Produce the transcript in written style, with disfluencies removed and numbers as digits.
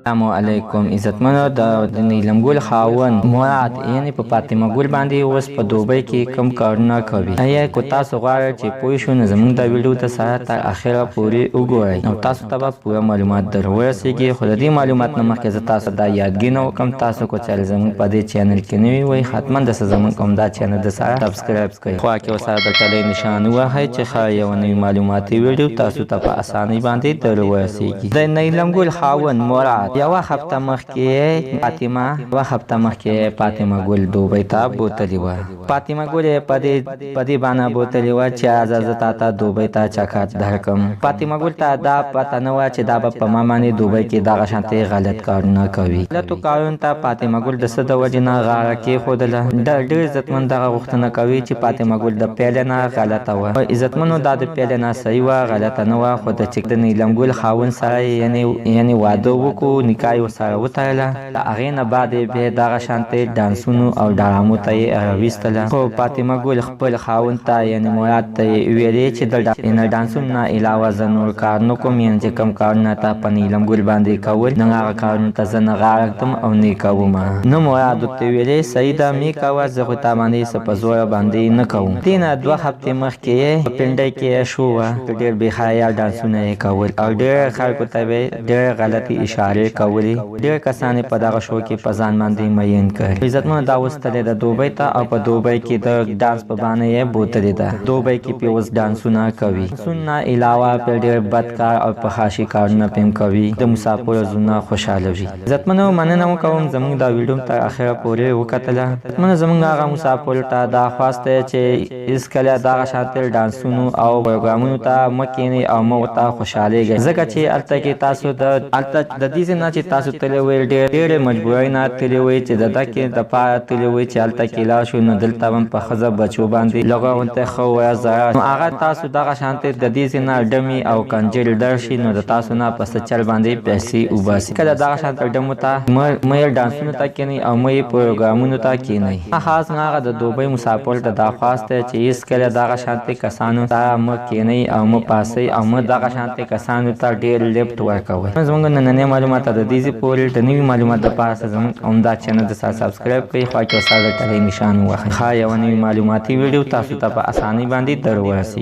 السلام علیکم عزتمنو د نیلم ګل خاوند مراد یعنی په فاطمه ګل باندې اوس په دوبۍ کې کم کارونه کوي. ایا کو تاسو غواړئ چې پوه شئ نو زموږ د ویډیو ته سره تر اخره پورې وګورئ او تاسو ته به پوره معلومات در ورسیږي. خو د دې معلومات نه مخکې زه تاسو دا یادګي نه وکړم تاسو کو چې زموږ په دې چینل کې نوي وئ حتما د زموږ کوم دا چینل د سره سبسکرایب کړئ. خو کې وسره د ټلې نشان وهئ چې ښه یو نوی معلوماتي ویډیو تاسو ته په اسانۍ باندې در ورسیږي. د نیلم ګل خاوند مراد یو هفته مخکې فاطمه ګل دوبۍ ته بوتلې وه. فاطمه ګل په دې باندې بوتلې وه چې زه تاته دوبۍ ته چکر درکړم. فاطمه ګل ته دا پته نه وه چې دا به په ما باندې دوبۍ کې دغه شانتې غلط کارونه کوي. غلطو کارونو ته فاطمه ګل د څه د وجې نه غاړه کېښودله. ډېر عزتمند دغه غوښتنه کوي چې فاطمه ګل د پیل نه غلطه وه. عزتمنو دا د پیل نه صحیح وه، غلطه نه وه. خو د چې د نیلم ګل خاوند سره یعنې واده وکړو، نکاح یې ورسره وتړله. د هغې نه بعد یې بیا دغه شانتې ډانسونو او ډرامو ته یې راویستله. خو فاطمه ګل خپل خاوند ته یعنې مراد ته یې ویلې چې د ډانسونو نه علاوه زه نور کار نه کوم، یعنې چې کوم کارونه تا په نیلم ګل باندې کول نو هغه کارونو ته زه نه غاړه ږدم او نه کومه. نو مراد ورته ویلې صحیح ده مې کوه، زه خو تا باندې څه په زوره باندې نه کوم. دې نه 2 هفتې مخکې یې په پنډۍ کې شو وه، ډېر بېحیا ډانسونه یې کول او ډېر خلکو ته به ډېر غلطې اشارې کولې. ډېر کسان په دغه شو کې په ځان باندې مین کړ. عزتمنو دا وستلې ده دوبۍ ته او په دوبۍ کې د ډانس په باندې یې بوتلې ده. دوبۍ کې پې اوس ډانسونه کوي. ډانسونه علاوه پې ډېر بد کار او فحاشي کارونه پې هم کوي. د مسافرو زړونه خوشحاله وي. عزتمنو مننه وکوم زموږ دا ویډیو تر اخره پورې وکتله. عزتمنو زموږ هغه مسافرو ته دا خواست دی چې هېڅکله دغه شانتې ډانسونو او پروګرامونو ته مه کښېنئ او مه ورته خوشحالېږئ، ځکه چې هلته کې تاسو د دې ځای نه چې تاسو تللی وئ ډېرې مجبورۍ نه تللی وئ چې د دکې دپاره تللی وئ چې هلته کې لاړ شو نو دلته هم په ښځه بچو باندې لږه غونته ښه ویه ضرر نو هغه تاسو دغه شانتې د دې ځای نه ډمې او کنجل ډر شي نو د تاسو نه په څه چل باندې پیسې وباسي. کله دغه شانته ډمو ته مه یې ډانسونو ته کښېنئ او مه یې پروګرامونو ته کښېنئ. خاص هغه د دوبۍ مسافرو ته دا خواست دی چې هېڅکله دغه شانتې کسانو ته مه کښېنئ او مه پاسئ او مه دغه شانتې کسانو ته ډېر لیفټ ورکوئ. زموږ نننۍ معلومات د دې ځای پورې د نوي معلومات دپاره زموږ عمده چینل د سره سبسکرایب کړئ. خوا کې ورسره د ټلۍ نشان ووهئ. ښه یوه نوي معلوماتي ویډیو تاسو ته په اسانۍ باندې در ورسیږي.